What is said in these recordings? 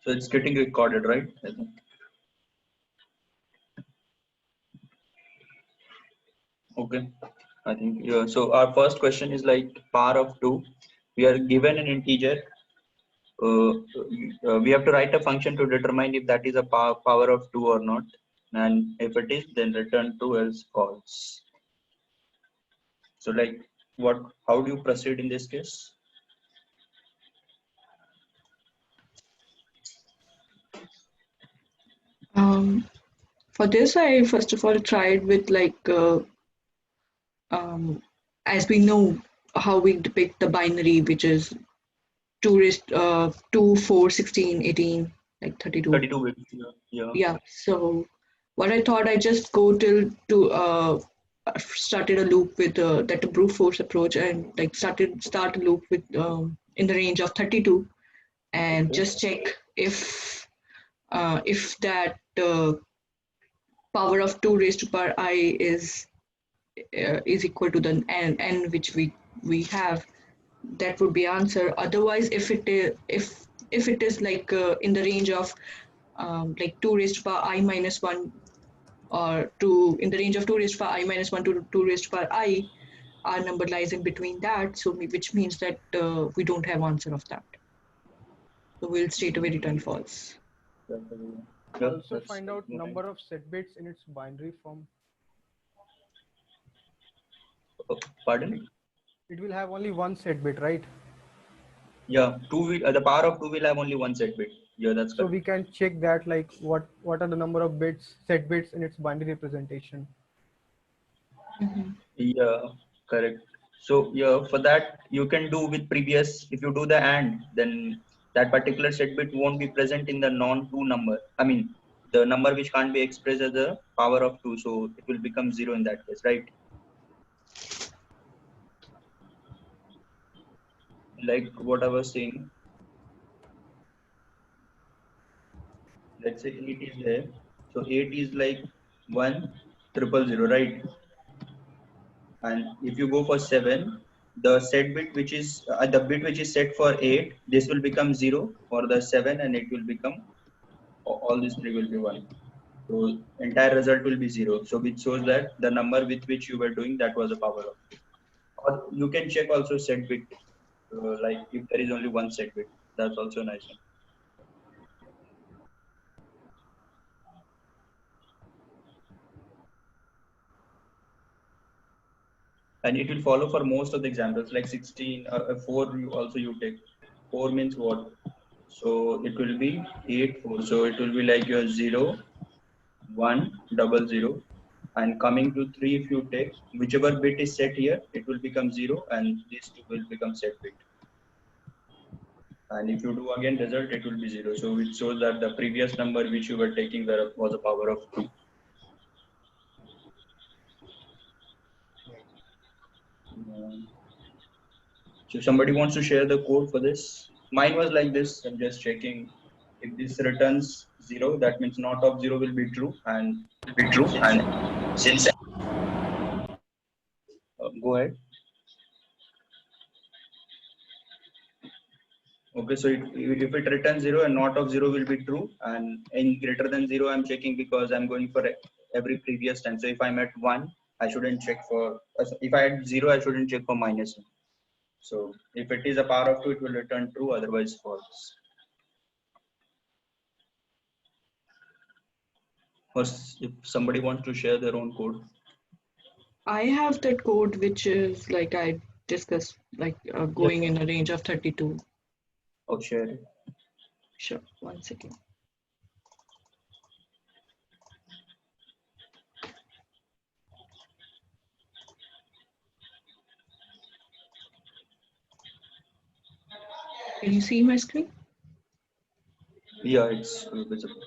So it's getting recorded, right? I think. Okay. I think yeah. So our first question is like power of 2. We are given an integer. Uh, we have to write a function to determine if that is a power of 2 or not. And if it is, then return true else false. So like how do you proceed in this case? For this, I first of all tried with as we know how we depict the binary, which is 2, 4, 16, 18, like 32. 32 bits. Yeah. Yeah. Yeah. So what I thought, I just go till to started a loop with that brute force approach, and like start a loop with in the range of 32, and Okay. just check if that power of 2 raised to power I is equal to the n which we have, that would be answer. Otherwise, if it is like in the range of like 2 raised to power I minus 1, or 2 in the range of 2 raised to power I minus 1 to 2 raised to power I, our number lies in between that, so which means that we don't have answer of that, so we'll straight away return false. Yeah, Also that's find out number of set bits in its binary form. pardon? It will have only one set bit, right? Yeah, the power of 2 will have only one set bit. Yeah, that's So correct. we can check that, like what are the number of bits, set bits in its binary representation. Yeah, correct. So yeah, for that you can do with previous. If you do the AND, then that particular set bit won't be present in the non-2 number. I mean, the number which can't be expressed as a power of 2. So it will become 0 in that case, right? Like what I was saying. Let's say 8 is there. So 8 is like 1,000, right? And if you go for 7, the set bit which is the bit which is set for 8, this will become 0 for the 7, and it will become all these three will be 1. So entire result will be 0. So which shows that the number with which you were doing, that was a power of 2. Or you can check also set bit, like if there is only one set bit, that's also nice one. And it will follow for most of the examples, like 16, 4 you take. 4 means what? So it will be 8, 4. So it will be like your 0, 1, 00. And coming to 3, if you take whichever bit is set here, it will become 0, and these two will become set bit. And if you do again result, it will be 0. So it shows that the previous number which you were taking was a power of 2. So somebody wants to share the code for this? Mine was like this. I'm just checking. If this returns 0, that means not of 0 will be true. And since go ahead. Okay, so if it returns 0 and not of 0 will be true, and in greater than 0 I'm checking because I'm going for every previous time. So if I'm at 1, I shouldn't check for, if I had 0, I shouldn't check for -1. So if it is a power of 2, it will return true, otherwise false. Or if somebody wants to share their own code. I have that code which is like I discussed, like going in a range of 32. Oh, share it. Sure, 1 second. Can you see my screen? Yeah, it's visible.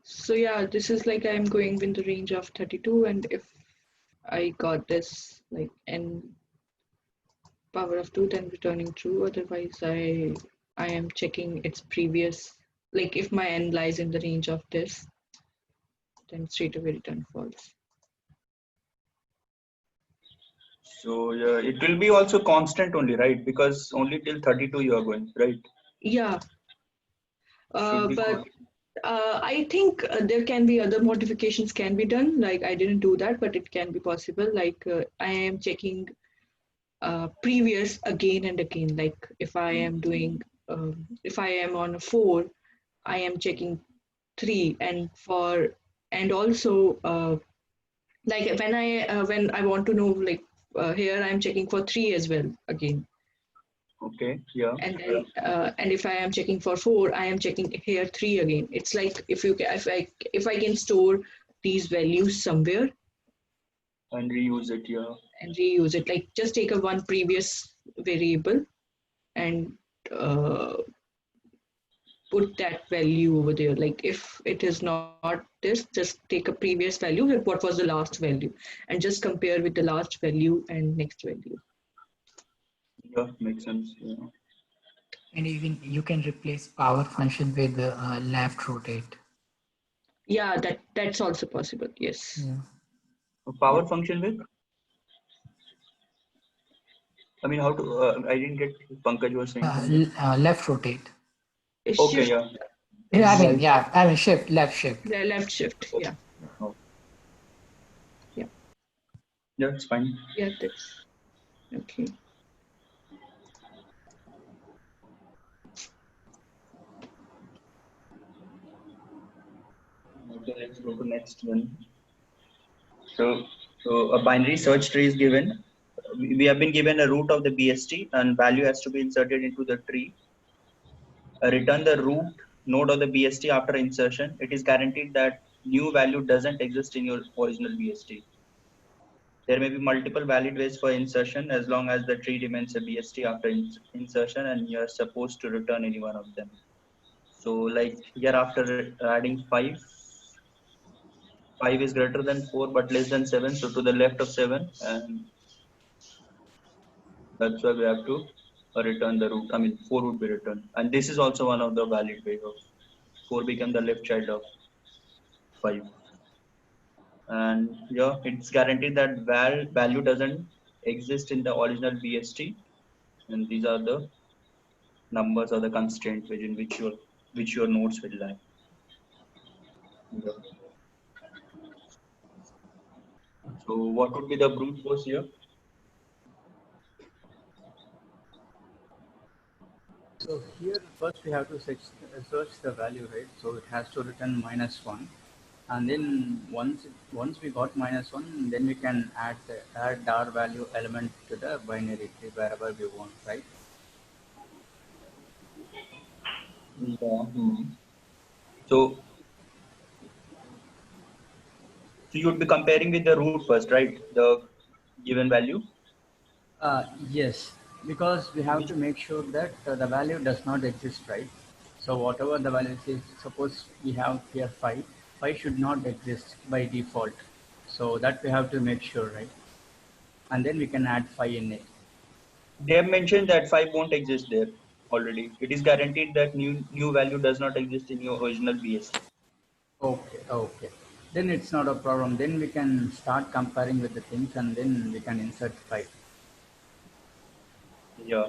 So yeah, this is like I'm going in the range of 32, and if I got this like n power of 2, then returning true. Otherwise, I am checking its previous, like if my n lies in the range of this, then straight away return false. So yeah, it will be also constant only, right? Because only till 32 you are going, right? Yeah. Should be But good. I think there can be other modifications can be done. Like I didn't do that, but it can be possible. Like I am checking previous again and again. Like if I am doing, if I am on a 4, I am checking 3, and also like when I want to know, like here I'm checking for 3 as well again. Okay, yeah. And then and if I am checking for 4, I am checking here 3 again. It's like if I can store these values somewhere And reuse it, yeah. and reuse it, like just take a one previous variable and uh, put that value over there. Like if it is not this, just take a previous value, like what was the last value, and just compare with the last value and next value. Yeah, makes sense. Yeah. And even you can replace power function with left rotate. Yeah, that's also possible. Yes. Yeah. A power function with? I mean, how to? I didn't get Pankaj was saying something. Left rotate. Okay, Shift yeah. Yeah, is I mean shift, left shift. the left shift. Yeah. Oh, Yeah. yeah, it's fine. Yeah, that's okay. Okay, let's go to next one. So a binary search tree is given. We have been given a root of the BST and value has to be inserted into the tree. Return the root node of the BST after insertion. It is guaranteed that new value doesn't exist in your original BST. There may be multiple valid ways for insertion as long as the tree remains a BST after insertion and you are supposed to return any one of them. So like here after adding 5, 5 is greater than 4 but less than 7. So to the left of 7 and that's why we have to return the root. I mean 4 would be returned. And this is also one of the valid way of 4 become the left child of 5. And yeah, it's guaranteed that value doesn't exist in the original BST. And these are the numbers or the constraint within which your nodes will lie. Yeah. So what would be the brute force here? So here first we have to search the value, right? So it has to return -1, and then once we got -1, then we can add our value element to the binary tree wherever we want, right? Yeah. So you would be comparing with the root first, right? The given value. Yes, because we have Which to make sure that the value does not exist, right? So whatever the value is, suppose we have here 5, 5 should not exist by default. So that we have to make sure, right? And then we can add 5 in it. they have mentioned that 5 won't exist there already. It is guaranteed that new value does not exist in your original BST. Okay, okay. Then it's not a problem. Then we can start comparing with the things and then we can insert 5. Yeah.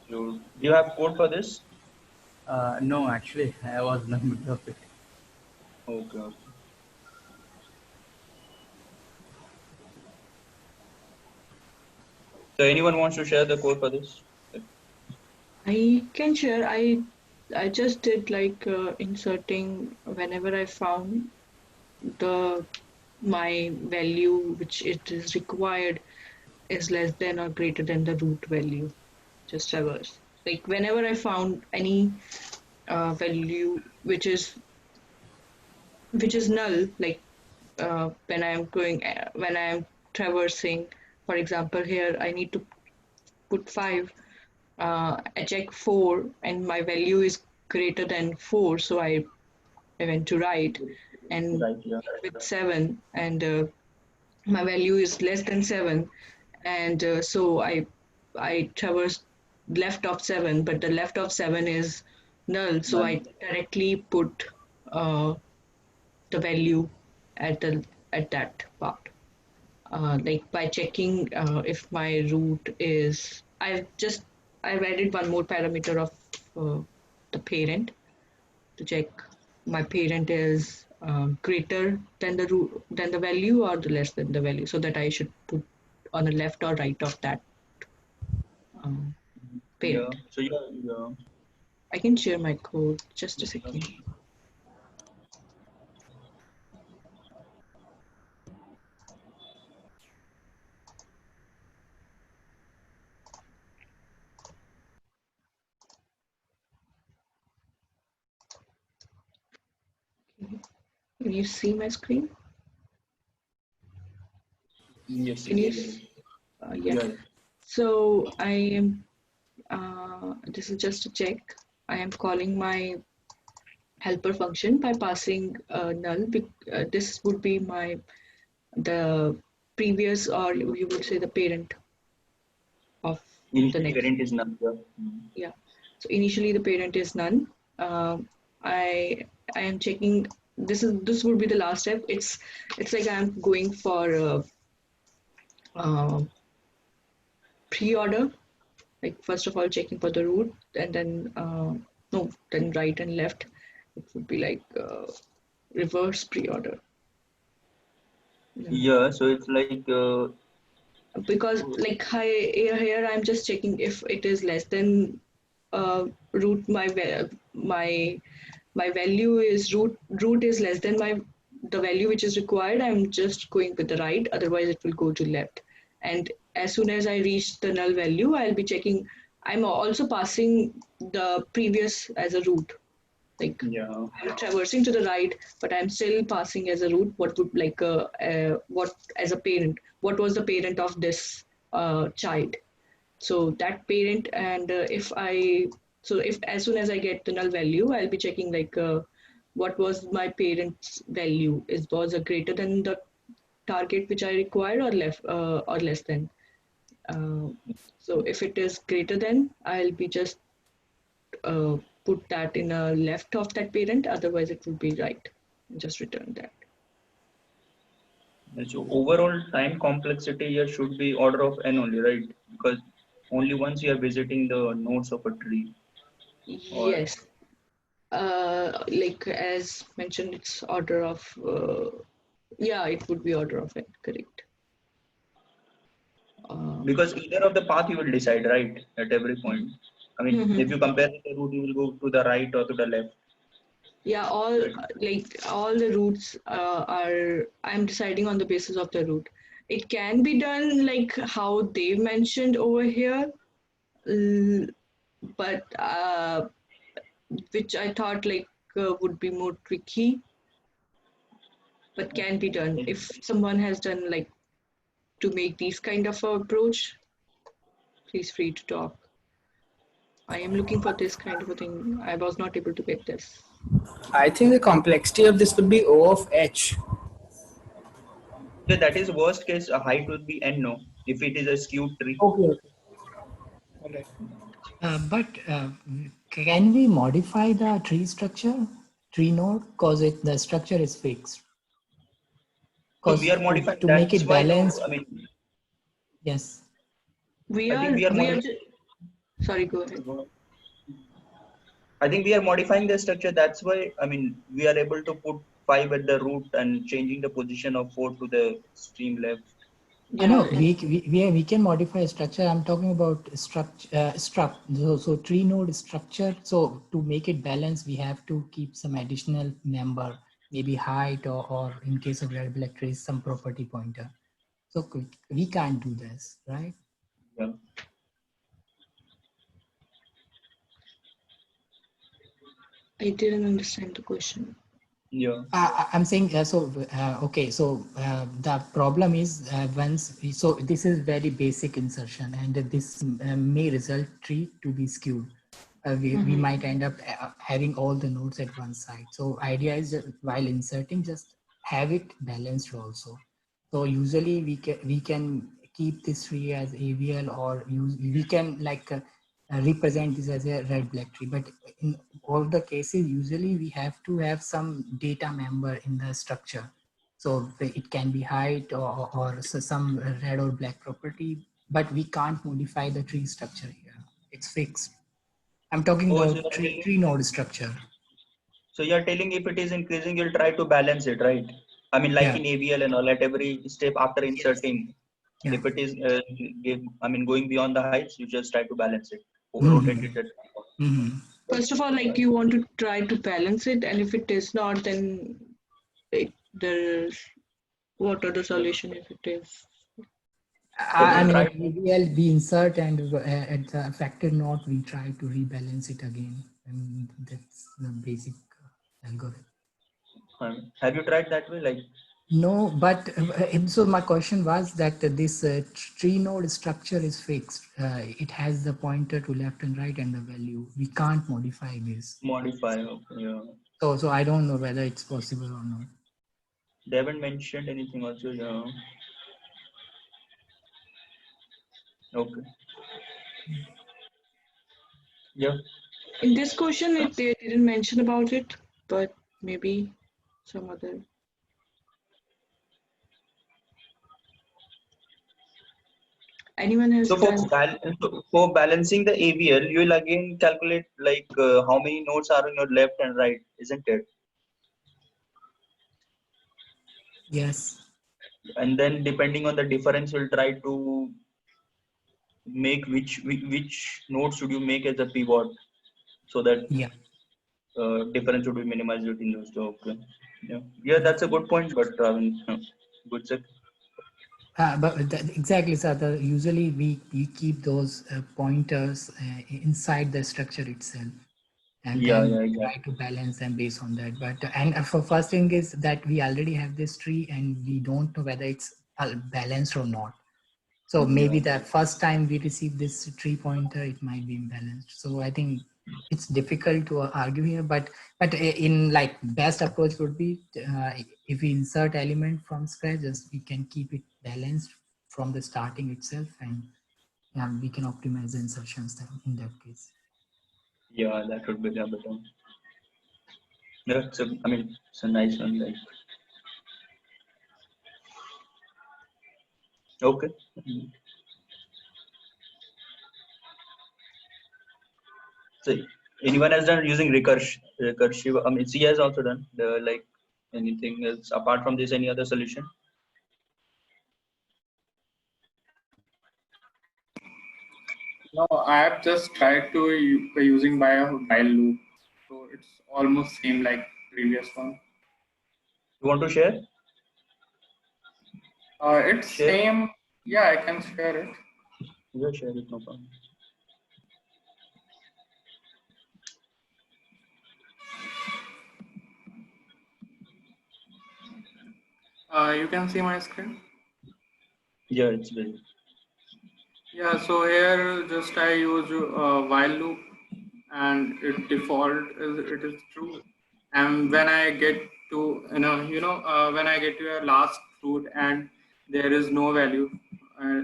So do you have code for this? No, actually, I was in the middle of it. Okay. So anyone wants to share the code for this? I can share. I just did like inserting whenever I found the my value which it is required is less than or greater than the root value. Just reverse. Like whenever I found any value which is null, like when I am traversing, for example, here I need to put 5. I check 4 and my value is greater than 4, so I went to right, and Right, yeah. with 7 and my value is less than 7, and so I traversed left of 7, but the left of 7 is null, so I None. directly put uh, the value at the at that part. Like by checking if my root is, I've added one more parameter of the parent to check my parent is greater than the root than the value or the less than the value, so that I should put on the left or right of that um, Yeah. parent. So yeah. I can share my code. Just a second. Can you see my screen? Yes. Can you? Yeah. Yeah. So I am. This is just a check. I am calling my helper function by passing null. This would be the previous, or you would say the parent of the Initially, next. parent is none. Yeah. Yeah. So initially the parent is none. I am checking. This would be the last step. It's like I'm going for uh, pre-order. Like first of all checking for the root, and then no, then right and left. It would be like reverse pre-order. Yeah. Yeah. So it's like Because like here I'm just checking if it is less than root my value is root is less than the value which is required. I'm just going with the right, otherwise it will go to left. And as soon as I reach the null value, I'll be checking. I'm also passing the previous as a root. Like yeah. I'm traversing to the right, but I'm still passing as a root. What would like what as a parent? What was the parent of this child? So that parent, and if as soon as I get the null value, I'll be checking like what was my parent's value? Was a greater than the target which I require, or left or less than? Uh, so if it is greater than, I'll be just put that in a left of that parent, otherwise it will be right. Just return that. So overall time complexity here should be order of n only, right? Because only once you are visiting the nodes of a tree. Or Yes. Like as mentioned, it's order of, yeah, it would be order of n, correct. because either of the path you will decide, right? At every point. I mean, if you compare the route, you will go to the right or to the left. Yeah, all the routes I'm deciding on the basis of the route. It can be done like how they mentioned over here, but which I thought like would be more tricky, but can be done. If someone has done like to make these kind of approach, please free to talk. I am looking for this kind of a thing. I was not able to get this. I think the complexity of this would be O of H. So that is worst case, a height would be n, no? If it is a skewed tree. Okay. All right. But can we modify the tree structure, tree node, because the structure is fixed? So Because we are modifying, to make that's it why balanced, I mean, yes. We I think are we are we are. modifying. Sorry, go ahead. I think we are modifying the structure. That's why, I mean, we are able to put 5 at the root and changing the position of 4 to the stream left. I know Yeah, we can modify a structure. I'm talking about structure, so tree node structure. So to make it balanced, we have to keep some additional member, maybe height, or in case of red black trees, some property pointer. So we can't do this, right? Yeah. I didn't understand the question. Yeah. I'm saying okay. So the problem is so this is very basic insertion, and this may result tree to be skewed. We might end up having all the nodes at one side. So idea is that while inserting, just have it balanced also. So usually we can keep this tree as AVL, or we can like represent this as a red black tree. But in all the cases, usually we have to have some data member in the structure. So it can be height or some red or black property, but we can't modify the tree structure here. It's fixed. I'm talking Oh, so about you're telling, tree node structure. so you're telling if it is increasing, you'll try to balance it, right? I mean, like Yeah. in AVL and all, at every step after Yes. inserting, Yeah. if it is, going beyond the heights, you just try to balance it, rotate Mhm. it. Mhm. First of all, like you want to try to balance it, and if it is not, then there's what other solution if it is. So I then mean, try in to, AVL, we insert and at the affected node, we try to rebalance it again. And that's the basic algorithm. have you tried that way? Like, No, but so my question was that this tree node structure is fixed. It has the pointer to left and right and the value. We can't modify this. modify, okay, yeah. So I don't know whether it's possible or not. They haven't mentioned anything also, yeah. Okay. Yeah. In this question, they didn't mention about it, but maybe some other. Anyone has So done? for balancing the AVL, you will again calculate like how many nodes are on your left and right, isn't it? Yes. And then depending on the difference, you'll try to make which node should you make as a pivot so that Yeah. difference should be minimized between those two. Okay. Yeah. Yeah, that's a good point, but good check. But exactly, sir. Usually we keep those pointers inside the structure itself, and Yeah, then yeah, we try exactly. to balance them based on that. But and for first thing is that we already have this tree, and we don't know whether it's balanced or not. So maybe Yeah. the first time we receive this tree pointer, it might be imbalanced. So I think it's difficult to argue here, but in like best approach would be if we insert element from scratch, just we can keep it balanced from the starting itself, and we can optimize the insertions then in that case. Yeah, that would be the better. Yeah, so I mean, it's a nice one. Like, okay. So anyone has done using recursive? I mean, C has also done like anything else apart from this? Any other solution? No, I have just tried to by using by a while loop, so it's almost same like previous one. You want to share? It's Share? same. Yeah, I can share it. Yeah, share it. No problem. You can see my screen. Yeah, it's very. Yeah, so here just I use while loop, and it default is it is true. And when I get to when I get to a last fruit and there is no value, uh,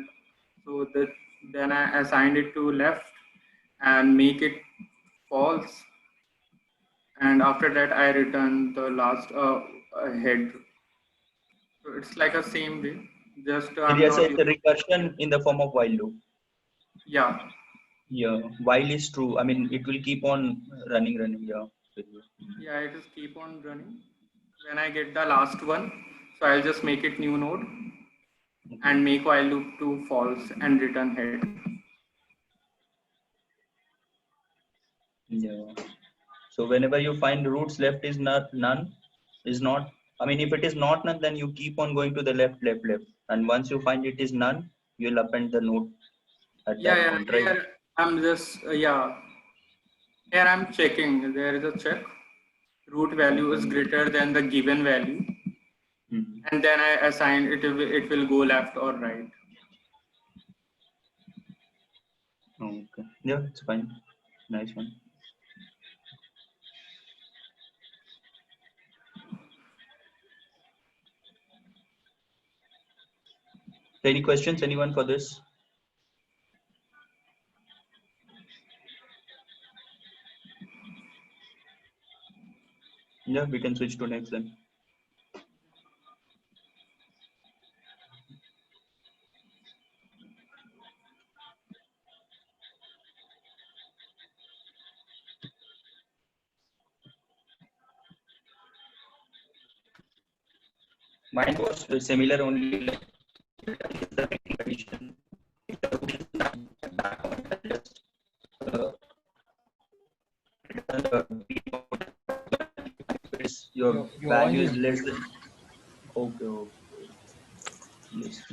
so that then I assigned it to left and make it false, and after that I return the last head. So it's like a same way. Just I'm Yes, not it's a using. recursion in the form of while loop. Yeah, Yeah, while is true. I mean, it will keep on running. Yeah. yeah, it is keep on running. When I get the last one, so I'll just make it new node Okay. and make while loop to false and return head. Yeah. So whenever you find roots left is not none, is not. I mean, if it is not none, then you keep on going to the left. And once you find it is none, you'll append the node at Yeah, that yeah. point, right? Here I'm just yeah. Here I'm checking. There is a check. Root value is Okay. greater than the given value, Hmm. and then I assign it will go left or right. Okay. Yeah, it's fine. Nice one. Any questions? Anyone for this? Yeah, we can switch to next then. Mine was similar only. Like, is the breaking condition. If the root is none, background can just return the if your Your value voice is is less than. Okay, okay. Yes.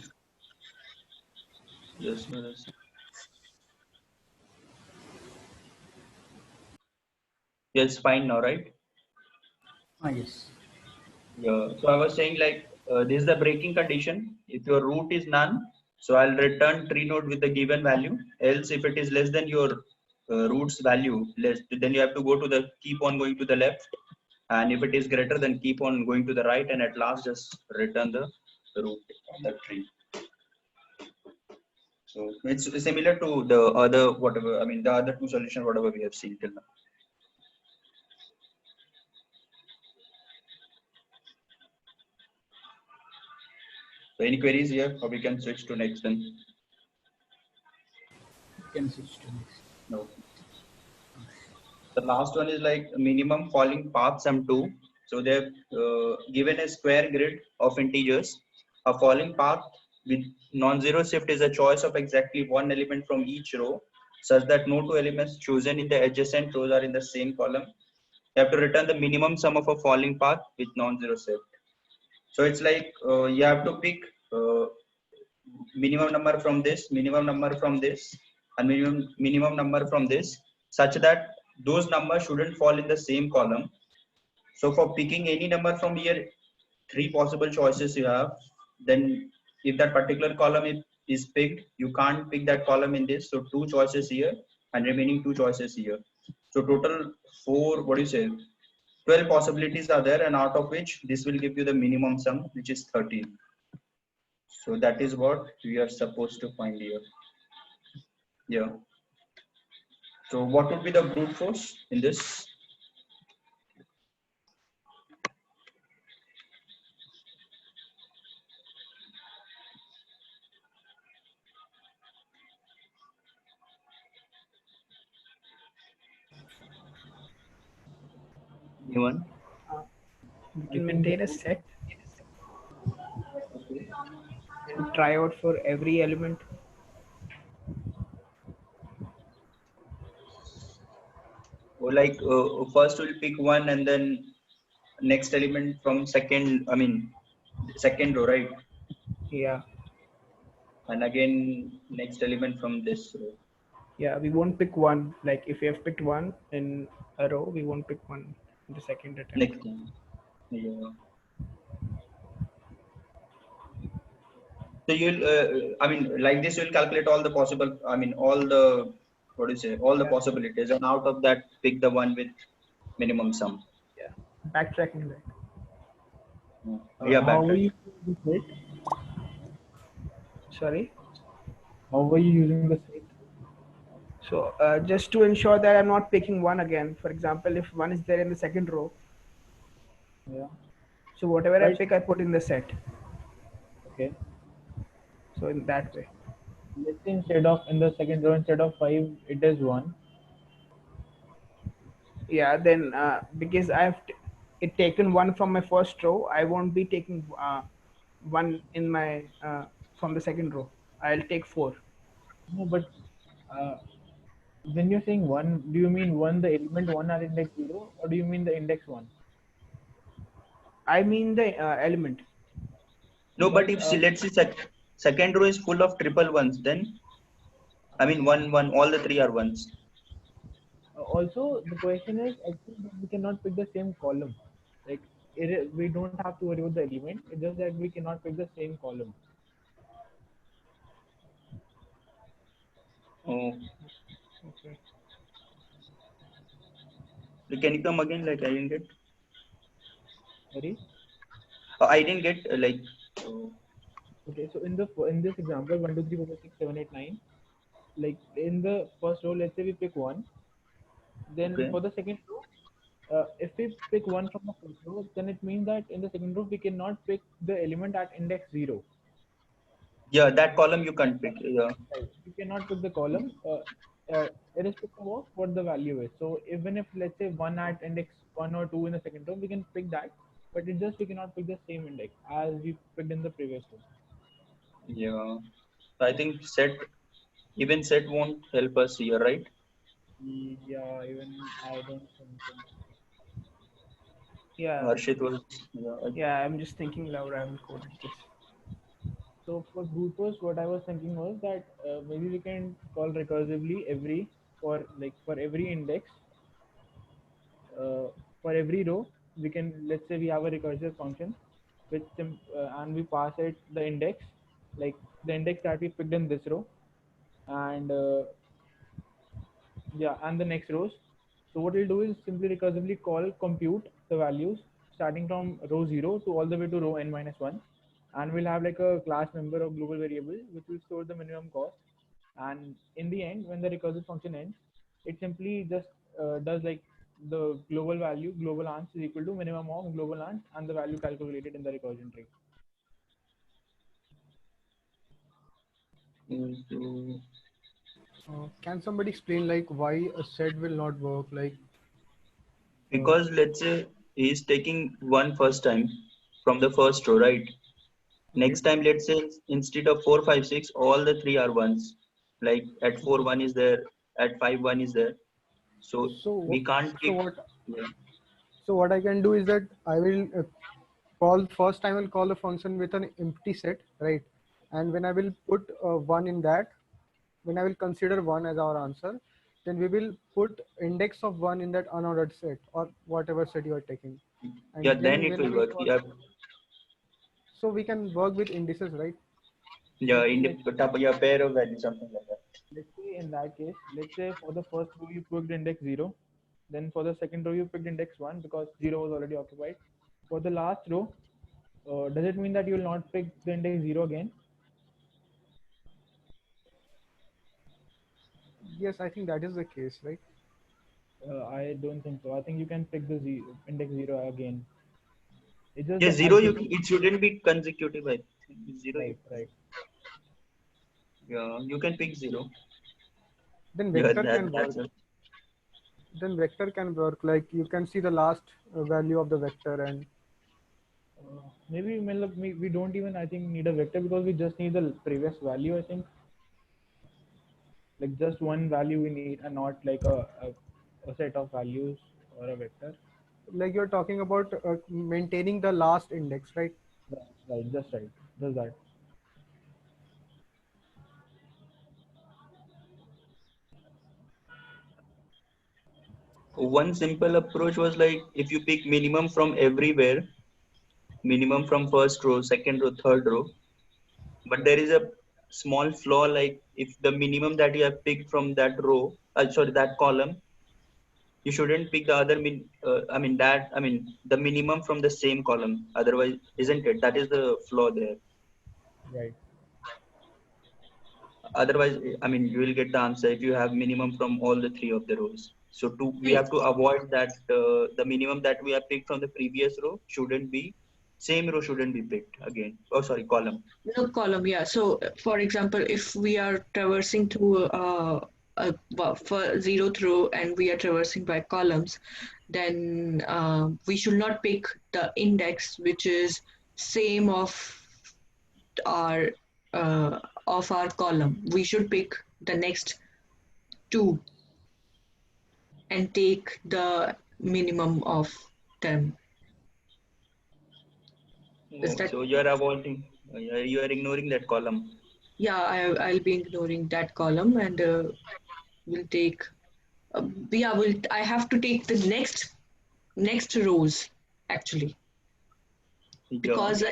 Yes, yes. Yes, fine now, right? Yes. Yeah. So I was saying like this is the breaking condition. If your root is none, so I'll return tree node with the given value. Else, if it is less than your root's value, less, then you have to go to the keep on going to the left. And if it is greater, then keep on going to the right, and at last just return the root of the tree. So it's similar to the other whatever. I mean the other two solutions whatever we have seen till now. So any queries here, or we can switch to next then? You can switch to next. No. The last one is like minimum falling path sum 2. So they've given a square grid of integers. A falling path with non-zero shift is a choice of exactly one element from each row, such that no two elements chosen in the adjacent rows are in the same column. You have to return the minimum sum of a falling path with non-zero shift. So it's like you have to pick minimum number from this, minimum number from this, and minimum number from this, such that those numbers shouldn't fall in the same column. So for picking any number from here, three possible choices you have. Then if that particular column is picked, you can't pick that column in this. So two choices here and remaining two choices here. So total four, what do you say? 12 possibilities are there, and out of which this will give you the minimum sum, which is 13. So that is what we are supposed to find here. Yeah. So what would be the brute force in this? Anyone? We can maintain a set Okay. and try out for every element. Or like first we'll pick one and then next element from second, I mean second row, right? Yeah. And again next element from this row. Yeah, we won't pick one. Like if we have picked one in a row, we won't pick one in the second attempt. Next one. Yeah. So you'll, I mean, like this, you'll calculate all the possible, I mean, all the, what do you say, all the Yeah. possibilities, and out of that, pick the one with minimum sum. Yeah. Backtracking that. Yeah, How were backtrack. you using the set? Sorry. How were you using the set? So just to ensure that I'm not picking one again. For example, if one is there in the second row, Yeah. so whatever I Right. pick, I put in the set. Okay. So in that way. Let's say instead of in the second row, instead of 5, it is 1. Yeah. Then because it taken one from my first row, I won't be taking one in my from the second row. I'll take 4. No, but uh, when you're saying 1, do you mean 1, the element 1 at index 0, or do you mean the index 1? I mean the element. No, but But if let's say second row is full of triple ones, then I mean one, all the three are ones. also, the question is actually that we cannot pick the same column. Like, we don't have to worry about the element, it's just that we cannot pick the same column. Oh, Okay. can you come again? Like I didn't get. Sorry? I didn't get like. Okay, so in this example, 1, 2, 3, 4, 5, 6, 7, 8, 9, like in the first row, let's say we pick 1. Then Okay. for the second row, if we pick 1 from the first row, then it means that in the second row we cannot pick the element at index 0. Yeah, that column you can't pick. Yeah. Right? We cannot pick the column irrespective of what the value is. So even if let's say 1 at index 1 or 2 in the second row, we can pick that. but it just we cannot pick the same index as we picked in the previous row. Yeah. I think even set won't help us here, right? Yeah, even I don't think so. Yeah, Harshit was, yeah, yeah. I'm just thinking loud. I haven't coded this. So for brute force, what I was thinking was that maybe we can call recursively every for every index, uh, for every row. We can, let's say we have a recursive function, and we pass it the index, like the index that we picked in this row, and yeah, and the next rows. So what we'll do is simply recursively call compute the values starting from row 0 to all the way to row n minus 1, and we'll have like a class member or global variable which will store the minimum cost. And in the end, when the recursive function ends, it simply just does like the global value, global ans is equal to minimum of global ans and the value calculated in the recursion tree. into- Can somebody explain like why a set will not work? Like, because let's say he's taking one first time from the first row, right? okay, Next time, let's say instead of 4, 5, 6, all the three are ones. Like at 4, 1 is there, at 5, 1 is there. So so we can't so pick. what Yeah. so what I can do is that I will call first I will call the function with an empty set, right? And when I will put one in that, when I will consider one as our answer, then we will put index of one in that unordered set or whatever set you are taking. Yeah, And then then it when I will will work. call, Yeah, so we can work with indices, right? yeah, Let's in let's the yeah, pair of values, something like that. let's say in that case, let's say for the first row you picked index 0, then for the second row you picked index 1 because 0 was already occupied. For the last row, does it mean that you will not pick the index 0 again? Yes, I think that is the case, right? I don't think so. I think you can pick the index 0 again. It's just Yeah, that zero. It shouldn't be consecutive. I think. Zero. right, right. Yeah, you can pick zero. Then Yeah, vector can work. that's it. Then vector can work. Like you can see the last value of the vector, and Maybe we don't even I think need a vector because we just need the previous value. I think like just one value we need and not like a set of values or a vector. like you're talking about maintaining the last index, right? Right, just right, just that. One simple approach was like if you pick minimum from everywhere, minimum from first row, second row, third row, but there is a small flaw like if the minimum that you have picked from that row, sorry, that column, you shouldn't pick the other the minimum from the same column. Otherwise, isn't it? That is the flaw there. Right. Otherwise, you will get the answer if you have minimum from all the three of the rows. So we have to avoid that the minimum that we have picked from the previous row shouldn't be, same row shouldn't be picked again. Oh, sorry, column. No column, yeah. So, for example, if we are traversing through for zeroth row and we are traversing by columns, then we should not pick the index which is same our uh, of our column. We should pick the next two and take the minimum of them. Is Oh, that so you are avoiding, you are ignoring that column. yeah? I'll be ignoring that column and we'll take yeah, will I have to take the next rows actually Yeah. because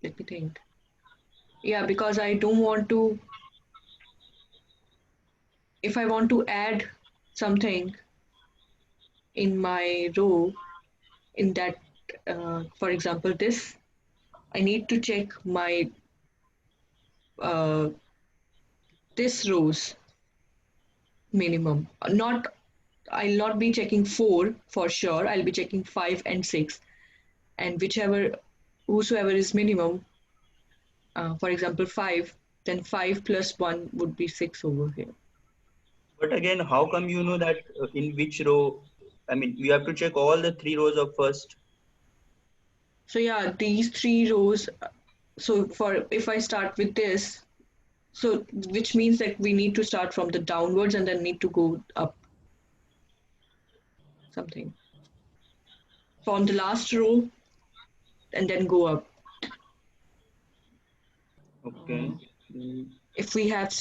let me think. Yeah, because I don't want to. If I want to add something in my row, in that, for example, this, I need to check my uh, this rows minimum. Not I'll not be checking 4 for sure. I'll be checking 5 and 6, and whosoever is minimum, for example, 5, then 5 plus 1 would be 6 over here. But again, how come you know that in which row? I mean, you have to check all the 3 rows of first. So yeah, these 3 rows. So for if I start with this, so which means that we need to start from the downwards and then need to go up something from the last row and then go up. Okay. If we have,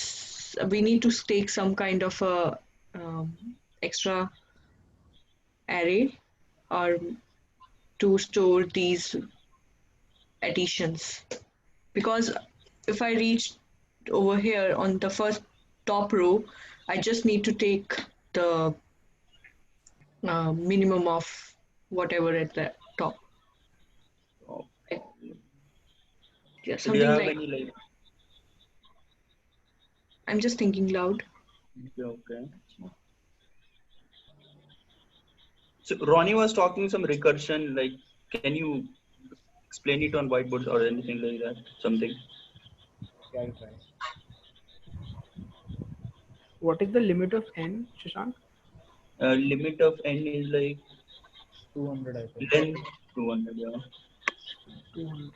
we need to take some kind of a extra array or to store these additions, because if I reach over here on the first top row, I just need to take the minimum of whatever at the top. Yeah, So do you something have like, any like? I'm just thinking loud. Okay. So Ronnie was talking some recursion. Like, can you explain it on whiteboard or anything like that? Something. Yeah, I'll try. What is the limit of n, Shashank? Limit of n is like 200, I think. length 200. Yeah. 200.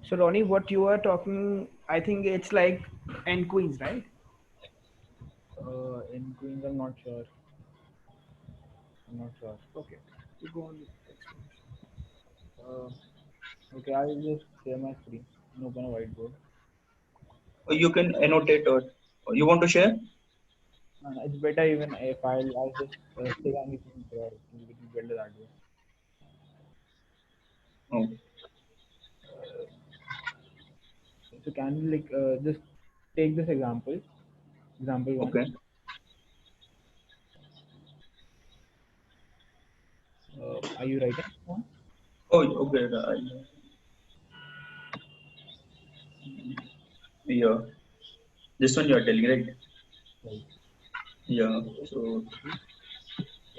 So Ronnie, what you are talking, I think it's like n queens, right? In Queens, I'm not sure. Okay. You go on. Uh, okay, I'll just share my screen and open a whiteboard. Or you can annotate or you want to share? And it's better even if I'll just say anything there. We can build it that way. Oh. So can you like just take this example, example one. Okay. Are you writing? Oh, okay. Yeah. This one you are telling, right? Right. Yeah. So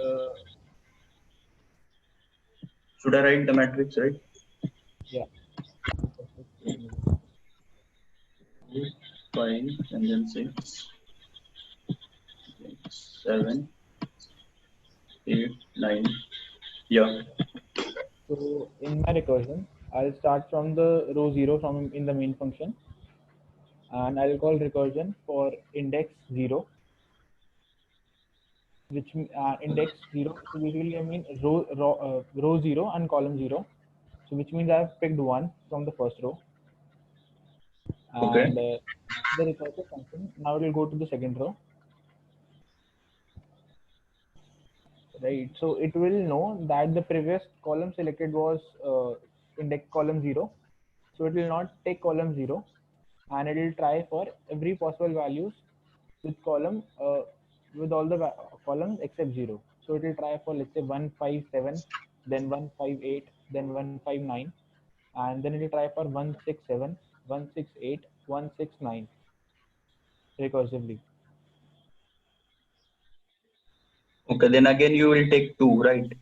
Uh, should I write the matrix, right? yeah. 5 and then 6, 7, 8, 9. Yeah. So in my recursion, I'll start from the row 0 from in the main function, and I'll call recursion for index 0, which index 0. So basically, I mean row 0 and column 0. So which means I've picked 1 from the first row, Okay. and the recursive function now it will go to the second row, right? So it will know that the previous column selected was index column 0, so it will not take column 0, and it will try for every possible values with column with all the columns except 0. So it will try for, let's say, 157, then 158, then 159, and then it will try for 167, 168, 169 recursively. Okay. Then again you will take 2, right?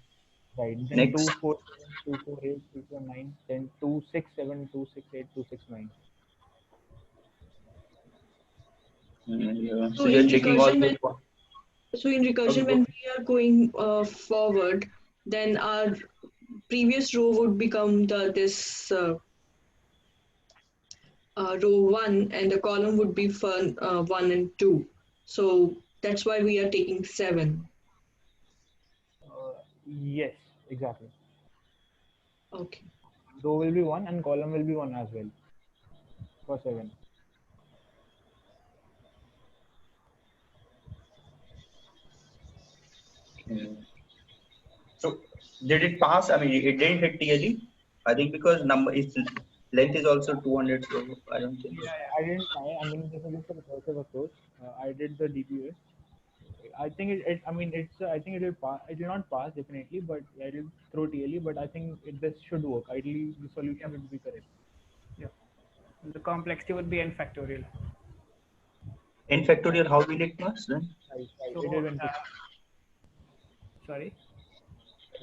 Right. Then Next. 247, 248, 249, then 267, 268, 269. Yeah. So So you're in checking all recursion, the. in recursion, when we are going forward, then our previous row would become this row 1 and the column would be for 1 and 2. So that's why we are taking 7. Yes, exactly. Okay. Row will be 1 and column will be 1 as well for 7. So did it pass? I mean, it didn't hit TLE. I think because number is length is also 200. So I don't think. Yeah, I didn't try. I mean, this is just a recursive approach. I did the DPUS. I think I mean, it's. I think it will pass. It will not pass definitely, but it will throw TLE. But I think this should work. Ideally, the solution would be correct. Yeah. The complexity would be n factorial. N factorial, how will it pass then? Right. So, It will be sorry.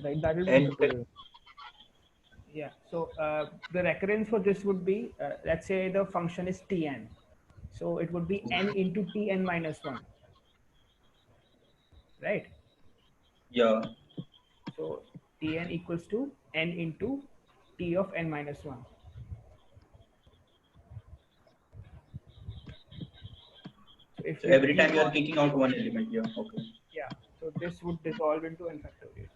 right. That will be N factorial. Yeah. So the recurrence for this would be, let's say the function is Tn. So it would be n into Tn minus 1. right? Yeah. So Tn equals to n into T of n minus 1. So if So we every time keep you are on, kicking out one element. Yeah. Okay. yeah, so this would dissolve into n factorial.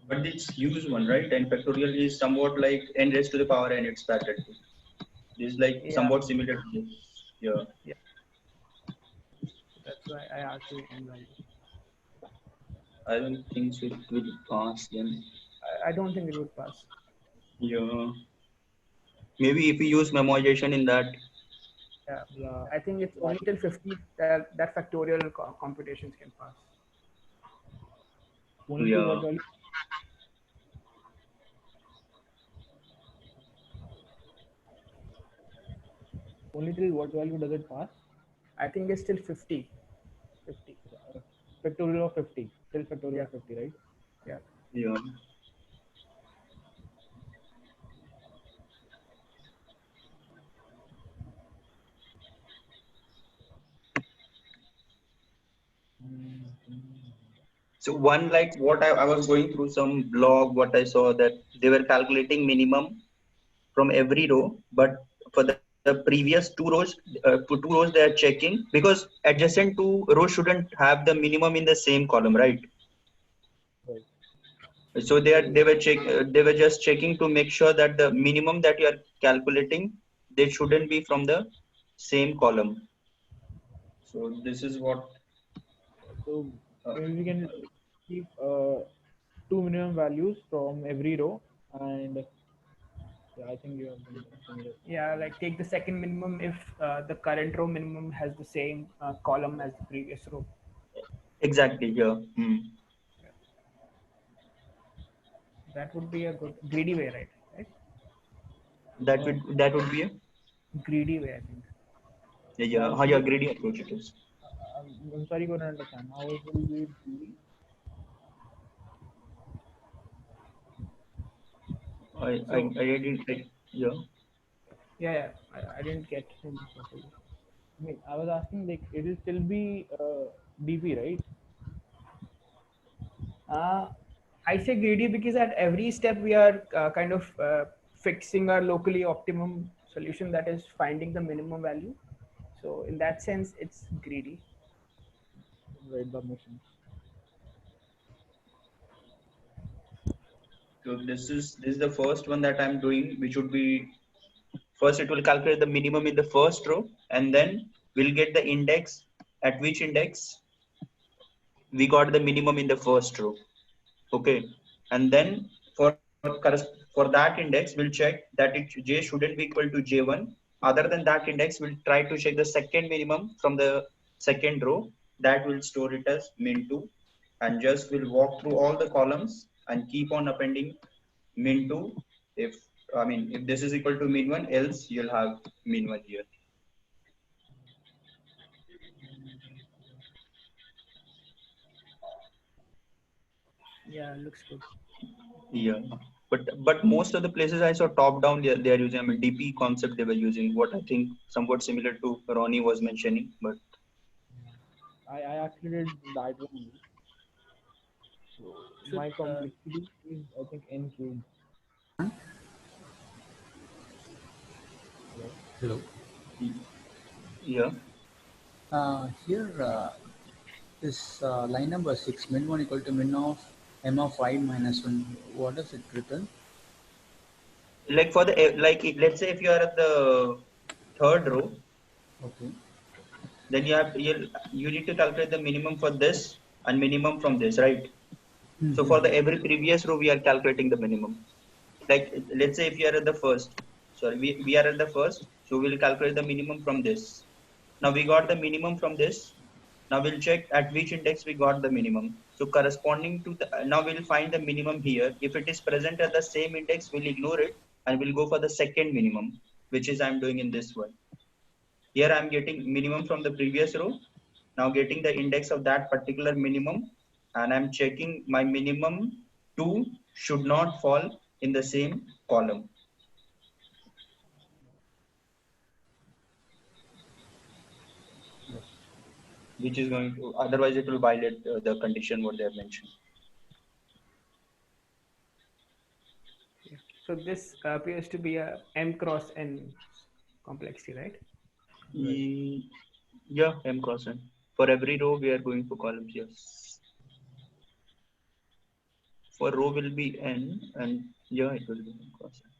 But it's huge one, right? N factorial is somewhat like n raised to the power n its factor. This is like Yeah, somewhat similar to this. Yeah. yeah. So that's why I asked you n value. I don't think so it will pass then. I don't think it would pass. Yeah. Maybe if we use memoization in that. Yeah, Yeah. I think it's only till 50 that factorial computations can pass. Only till Yeah. what value? Only till what value does it pass? I think it's till 50. 50. Factorial of 50. Till factorial Yeah, of 50, right? yeah. Yeah. So one like what I was going through some blog, what I saw that they were calculating minimum from every row, but for the previous two rows they are checking because adjacent two rows shouldn't have the minimum in the same column, right? Right. So they were just checking to make sure that the minimum that you are calculating they shouldn't be from the same column. So this is what. So Uh, maybe we can keep two minimum values from every row, and yeah, I think you have done similar. Yeah, like take the second minimum if the current row minimum has the same column as the previous row. exactly. Yeah. That would be a good greedy way, right? Right? That would be a Greedy way, I think. yeah, how you greedy approach it is. I'm sorry, couldn't understand. How it will be greedy? So I didn't yeah. yeah, I didn't get him properly. I mean, I was asking like it will still be DP, right? Uh, I say greedy because at every step we are kind of fixing our locally optimum solution, that is finding the minimum value. So in that sense, it's greedy. Right, that makes sense. So this is the first one that I'm doing, which would be first it will calculate the minimum in the first row, and then we'll get the index at which index we got the minimum in the first row. Okay, and then for that index we'll check that j shouldn't be equal to j1. Other than that index, we'll try to check the second minimum from the second row. That will store it as min2, and just we'll walk through all the columns and keep on appending min2. If if this is equal to min1, else you'll have min1 here. Yeah, looks good. Yeah, but most of the places I saw top down, they are using, DP concept they were using, what I think somewhat similar to Ronnie was mentioning. But I actually did that one only. So Should my complexity is I think n cubed. Hello? Hello. yeah, Here is line number 6, min 1 equal to min of m of I minus 1. What does it return? like for the let's say if you are at the third row, Okay. then you need to calculate the minimum for this and minimum from this, right? So for the every previous row we are calculating the minimum. Like let's say if you are at the first, sorry, we are at the first, so we'll calculate the minimum from this. Now we got the minimum from this. Now we'll check at which index we got the minimum. So corresponding to the, now we'll find the minimum here. If it is present at the same index, we'll ignore it and we'll go for the second minimum, which is I'm doing in this one. Here I'm getting minimum from the previous row. Now getting the index of that particular minimum, and I'm checking my minimum 2 should not fall in the same column. which is going to, otherwise it will violate the condition what they have mentioned. So this appears to be a m cross n complexity, right? Yeah, m cross n. For every row, we are going for columns. Yes. For row will be n, and yeah, it will be m cross n.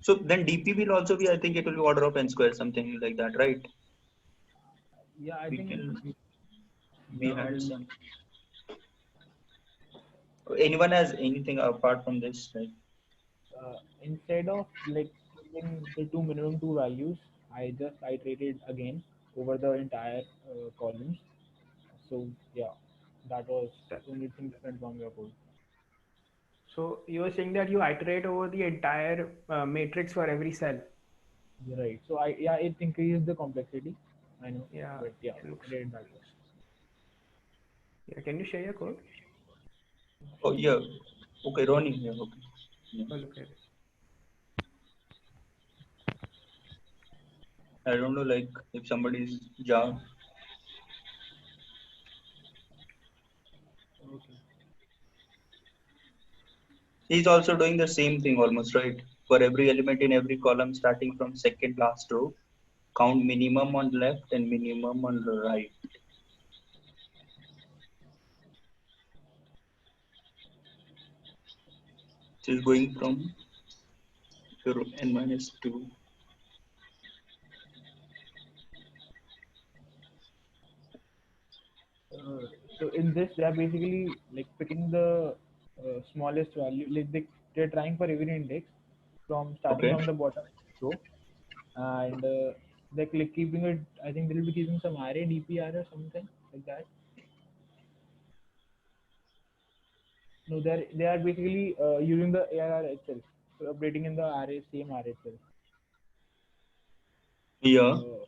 So then DP will also be, I think it will be order of n square, something like that, right? Yeah, I We think can. We yeah, had some. Anyone has anything apart from this? Like, instead of like putting the minimum two values, I just iterated again over the entire columns. So yeah, that was the only thing different from your code. So you were saying that you iterate over the entire matrix for every cell. Right. So it increased the complexity. I know. Yeah. But yeah, It looks. I did that. Yeah. Can you share your code? oh yeah, okay, Ronnie. Yeah, okay. Yeah. Oh, look at it. I don't know, like if somebody's Java. Okay. He's also doing the same thing almost, right? For every element in every column, starting from second last row, count minimum on left and minimum on the right. So it's going from n minus 2. So in this, they are basically like picking the smallest value. Like they're trying for every index from starting Okay. from the bottom row, and they're like keeping it. I think they'll be keeping some array DPR or something like that. No, they are basically using the ARR itself, so updating in the array, same array itself. Yeah. Uh,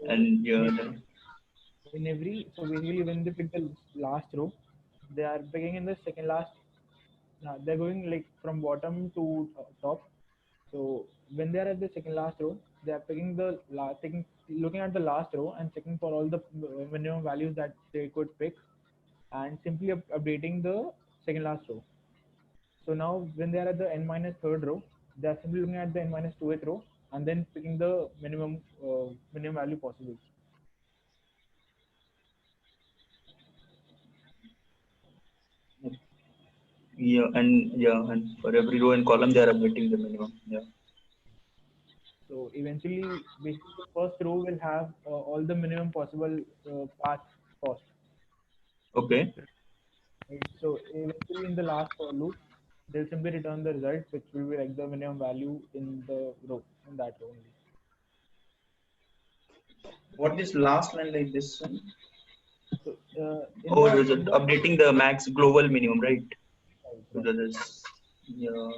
so And in yeah, every, so basically when they pick the last row, they are picking in the second last. They're going like from bottom to top. So when they are at the second last row, they are picking the looking at the last row and checking for all the minimum values that they could pick, and simply updating the second last row. So now when they are at the n minus third row, they are simply looking at the n minus 2th row and then picking the minimum value possible. and for every row and column, they are updating the minimum. Yeah. So eventually, basically, the first row will have all the minimum possible path cost. Okay. Right? So eventually, in the last for loop, they'll simply return the result, which will be like the minimum value in the row, in that row only. What is last line like this one? So Oh, there's updating the max global minimum, right? So right. that is, yeah.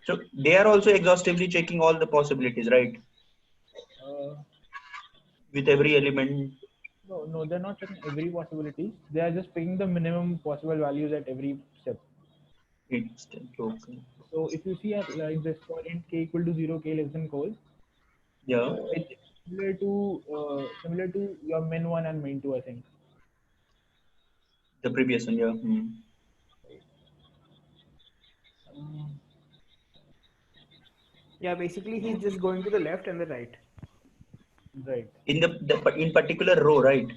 So they are also exhaustively checking all the possibilities, right? With every element. No, they're not checking every possibility. They are just picking the minimum possible values at every step. It's okay. So if you see at like this for int k equal to 0, k less than col, Yeah. it's similar to your min1 and min2, I think. The previous one, yeah. Yeah. Basically, he's just going to the left and the right. Right. In in particular row, right?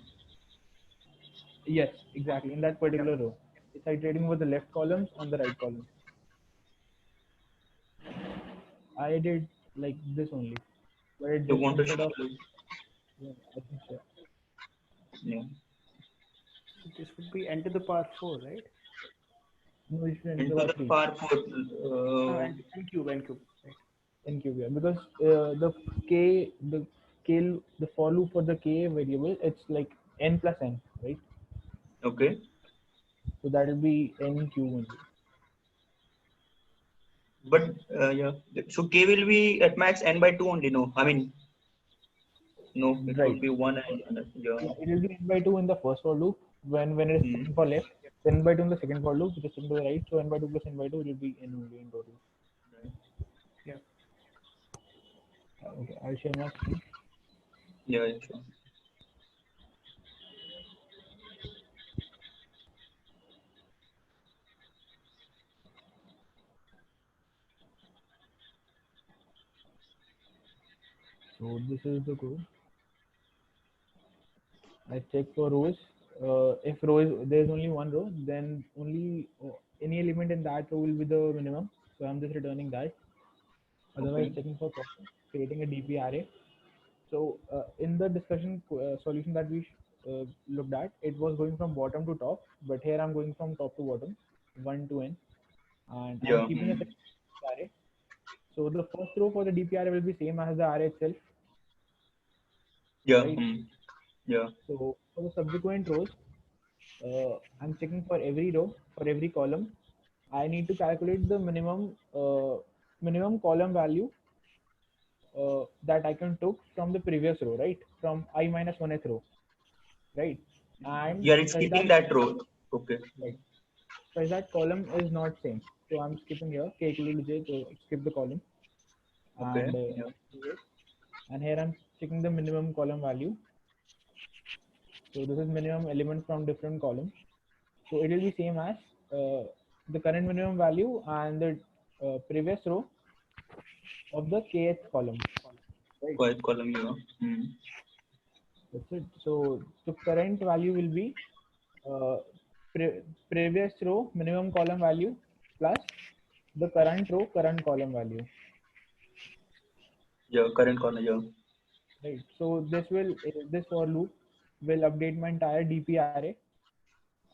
Yes, exactly. In that particular row, it's iterating over the left columns and the right columns. I did like this only, but it You just want to instead of show? yeah, I think so. Yeah. So this would be n to the power 4, right? No, it's n to Into the the power 3. power 4. No, n cube, right? N cube, yeah, because the for loop for the k variable, it's like n plus n, right? Okay. So that will be n cube only. But yeah. So k will be at max n by 2 only. No, I mean, no, it Right. would be 1 and yeah. Yeah, it will be n by 2 in the first for loop when it is checking for left. Then n by 2 in the second for loop, which is checking to the right. So n by 2 plus n by 2 will be n only in total. Yeah. Okay, I'll share my screen. Yeah, sure. So this is the code. I check for rows. If row is, there's only one row, then only any element in that row will be the minimum. So I'm just returning that. Otherwise, Okay. checking for column, creating a DP array. So in the discussion solution that we looked at, it was going from bottom to top, but here I'm going from top to bottom, 1 to n, and I'm Yeah. keeping a array. So the first row for the DP array will be same as the array itself, Yeah. right? Yeah. So for the subsequent rows, I'm checking for every row, for every column. I need to calculate the minimum column value that I can took from the previous row, right? From I minus 1th row, right? And Yeah, it's such keeping that, that row. Okay. right, such that column is not same. So I'm skipping here, k equal to j, so skip the column, Okay. and Yeah. here I'm checking the minimum column value. So this is minimum element from different columns. So it will be same as the current minimum value and the previous row of the kth column, right? Quiet column. Yeah. That's it. So the current value will be uh, previous row minimum column value plus the current row current column value, Yeah. Current column. Yeah. right? So this for loop will update my entire DP array,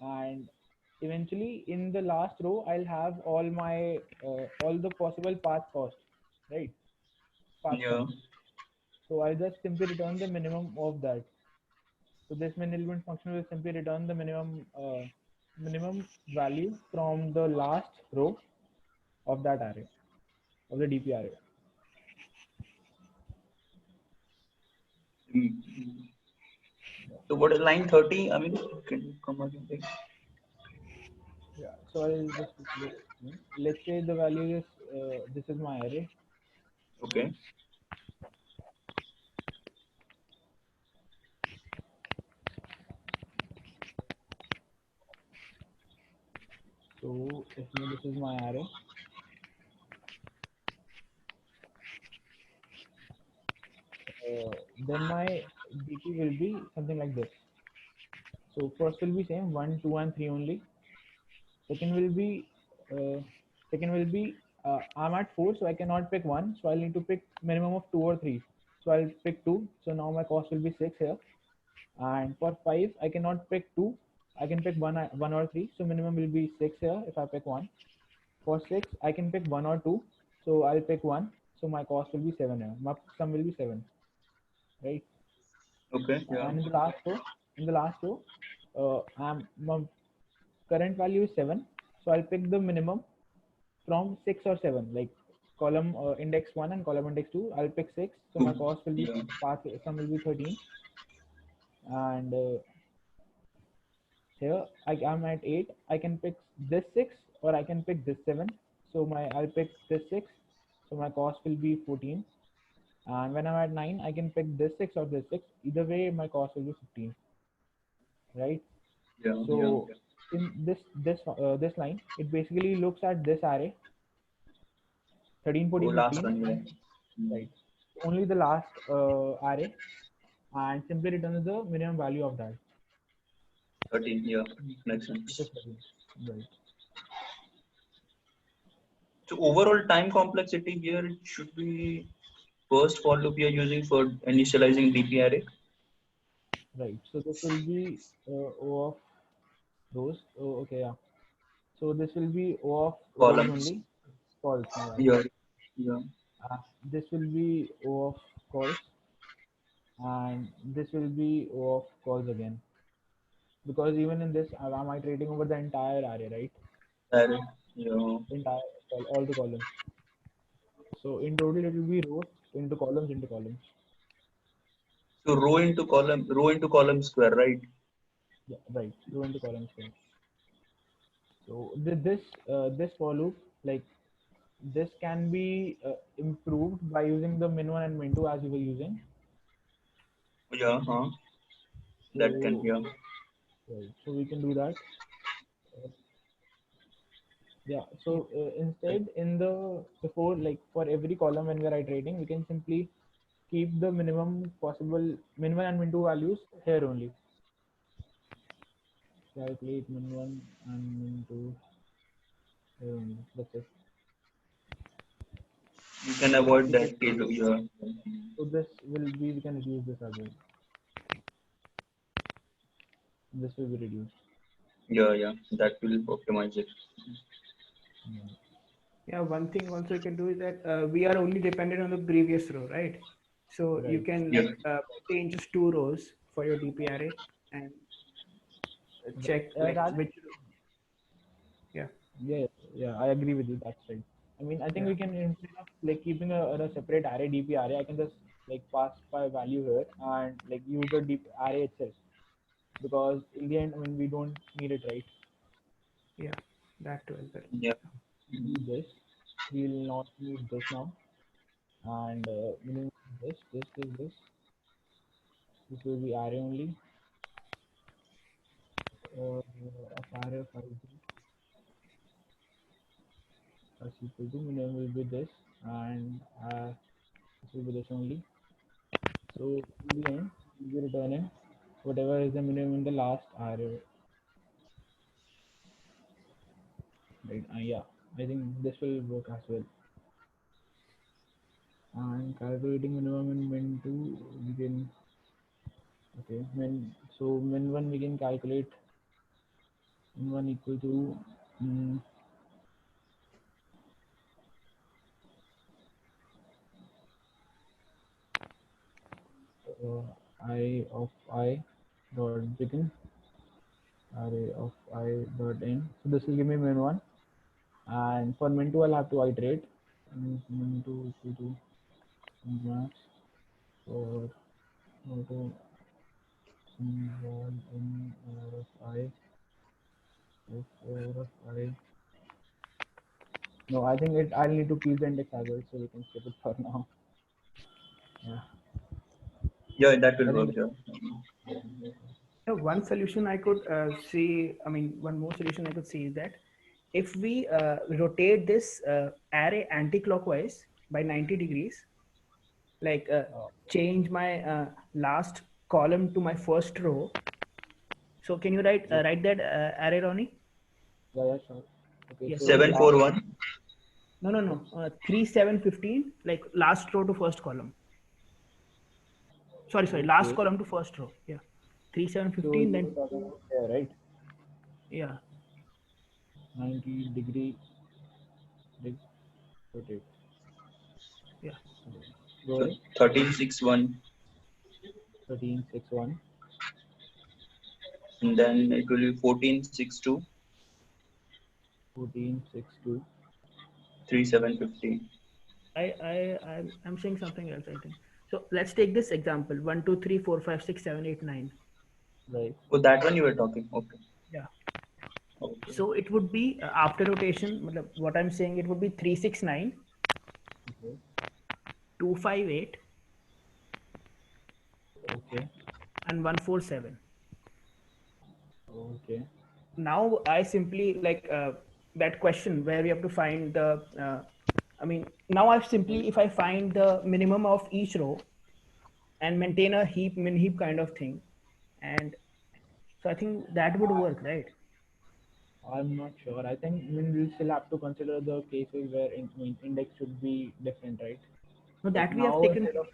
and eventually in the last row I'll have all the possible path cost, right? Path Yeah. sum. So I'll just simply return the minimum of that. So this main element function will simply return the minimum value from the last row of that array, of the DP array. So what is line 30? I mean, can you come again? Yeah. So I'll just let's say the value is this is my array. Okay. So if this is my array, then my DP will be something like this. So first will be same 1, 2, and 3 only. Second will be uh, I'm at 4, so I cannot pick 1, so I'll need to pick minimum of 2 or 3. So I'll pick 2. So now my cost will be 6 here. And for 5, I cannot pick 2. I can pick 1 or 3. So minimum will be 6 here if I pick 1. For 6, I can pick 1 or 2. So I'll pick 1. So my cost will be 7 here. My sum will be 7, right? Okay. Yeah. And in the last row, my current value is 7. So I'll pick the minimum from 6 or 7, like column index 1 and column index 2. I'll pick 6. So my cost will be Yeah. path sum will be 13. And here I am at 8. I can pick this 6 or I can pick this 7. So I'll pick this 6. So my cost will be 14. And when I'm at 9, I can pick this 6 or this 6. Either way, my cost will be 15, right? Yeah. So in this line, it basically looks at this array 13, Oh, 14, last 15, one. Yeah. right? Only the last array, and simply returns the minimum value of that. 13. Yeah. Makes Which sense. is 13, right? So overall time complexity here it should be first for loop you're using for initializing DP array. Right. So this will be O of rows. Oh, okay, yeah. So this will be O of rows Columns. only. Calls, my bad. Yeah. Yeah. This will be O of calls, and this will be O of calls again. Because even in this, I'm iterating over the entire array, right? Array. Yeah. Entire all the columns. So in total, it will be rows into columns into columns. So row into column square, right? Yeah, right. Row into column square. So this for loop, like this can be improved by using the min1 and min2 as we were using. Yeah, that can, So, yeah. right, so we can do that. Yeah, so instead in the before, like for every column when we are iterating, we can simply keep the minimum possible min1 and min2 values here only. Calculate min1 and min2 here only. That's it. You can So avoid keep that it. case, yeah. So this will be, we can reduce this as well. This will be reduced. Yeah, that will optimize it. Yeah. Yeah, one thing also you can do is that we are only dependent on the previous row, right? So you Right. can Yeah, like change just two rows for your DP array and check like That, which. Yeah. yeah, I agree with you. That's right. I mean, I think Yeah. we can, instead of like keeping a separate array, DP array, I can just like pass by value here and like use the DP array itself, because in the end, I mean, we don't need it, right? Yeah. That too as well. yeah. Do this. We will not need this now, and we will need this. This will be array only. Of array of ID is equal to minimum will be this, and this will be this only. So in the end, we'll be returning whatever is the minimum in the last array. Right? Yeah, I think this will work as well. And calculating minimum and min two, we can, okay, min one we can calculate min one equal to mm, I of I dot begin, array of I dot end. So this will give me min one, and for min two I'll have to iterate. Min two equal to max for auto involved in of I of I. No, I think I'll need to keep the index as well, so we can skip it for now. Yeah, Yeah, that will I work, think. yeah. One solution I could see, I mean, one more solution I could see is that if we rotate this array anti-clockwise by 90 degrees, like change my last column to my first row. So can you write that array, Ronnie? Yeah, sure. Okay, Yes. so So 741. no. 3 7 15, like last row to first column. Sorry, last okay. column to first row. Yeah. 3 7 So 15, you then were talking about here, right? yeah. 90-degree rotate. Yeah. Go So ahead. 1361, 1361. and then it will be 1462, 1462. 3750. I'm saying something else, I think. So let's take this example: 1 2 3 4 5 6 7 8 9. Right. Oh, that one you were talking. Okay. Yeah. Okay. So it would be after rotation. What I'm saying, it would be 369, Okay. 258, Okay. and 147. Okay. Now I simply like that question where we have to find the. I mean, now I've simply, if I find the minimum of each row and maintain a heap min heap kind of thing, and so I think that would work, right? I'm not sure. I think, I mean, we'll still have to consider the cases where index should be different, right? No, But that we have now taken. instead of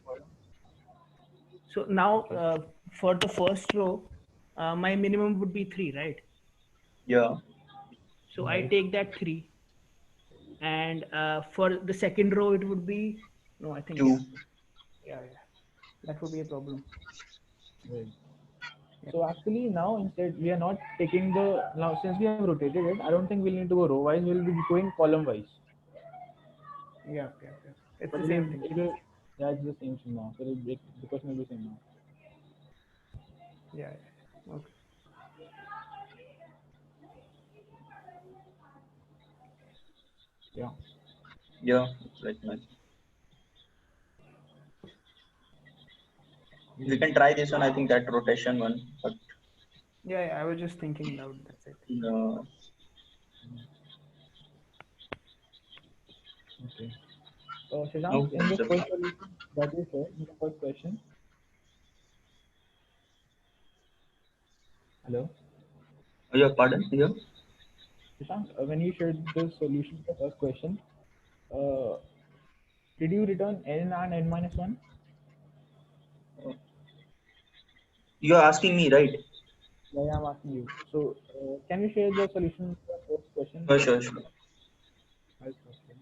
So now okay. for the first row, my minimum would be 3, right? Yeah. So I Right. take that 3, and for the second row it would be, no, I think 2. yeah, that would be a problem. Right. Yeah. So actually now instead we are not taking the, now since we have rotated it, I don't think we'll need to go row wise, we'll be going column wise. Yeah. It's But the same thing. yeah, it's the same thing now. So the question will be same now. Yeah. Okay. Yeah. Yeah, like nice. We can try this one. I think that rotation one, but Yeah, I was just thinking loud. That's it. Okay. Shashank, no. in the first solution that you said, in the first question, hello, Yeah, pardon. Yeah. Shashank, when you shared the solution to the first question, uh, did you return n and n minus 1? You are asking me, right? Yeah, I'm asking you. So, can you share the solution to the first question? Sure, sure. I'll stop here.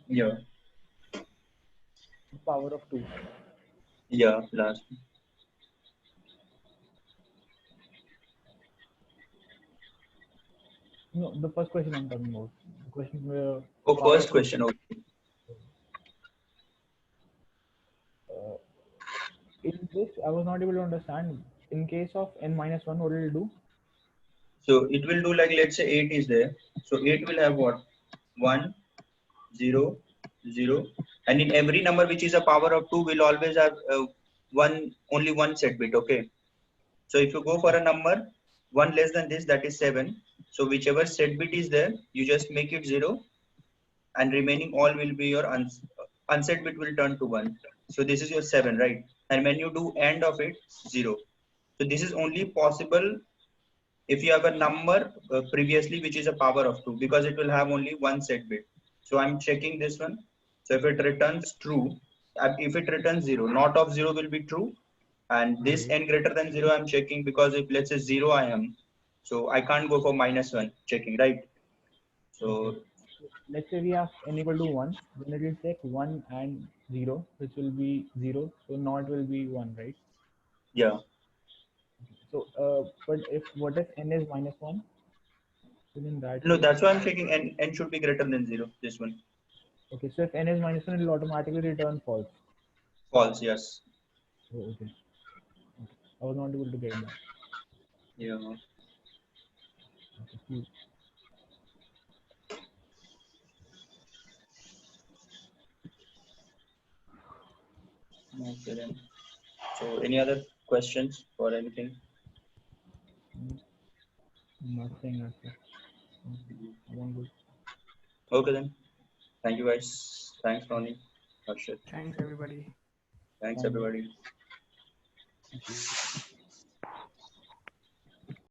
Yeah. The power of 2. Yeah. Last. No, the first question I'm talking about. The question where Oh, power first of 2. question. Okay. In this, I was not able to understand. In case of n minus 1, what will it do? So it will do like, let's say 8 is there. So 8 will have what? 1, 0, 0. And in every number which is a power of 2 will always have only one set bit. Okay. So if you go for a number 1 less than this, that is 7. So whichever set bit is there, you just make it 0, and remaining all will be your unset bit will turn to 1. So this is your 7, right? And when you do end of it, 0. So this is only possible if you have a number previously which is a power of 2, because it will have only one set bit. So I'm checking this one. So if it returns true, if it returns 0, not of 0 will be true, and this n greater than 0 I'm checking, because if let's say 0 I am, so I can't go for -1 checking, right? So Okay. Let's say we have n equal to 1, then it will take 1 and 0, which will be 0. So not will be 1, right? yeah, So, but what if n is minus 1? Then in that no, case, that's why I'm checking n should be greater than 0. This one okay, so if n is minus 1, it will automatically return false. false. Yes. Oh, okay. I was not able to get that. Yeah. Okay, cool. Okay then. So any other questions or anything? Nothing as such. I'm good. Okay then. Thank you guys. Thanks, Ronnie. Harshit. Thanks, everybody. Thanks Thank you. everybody. Thank you.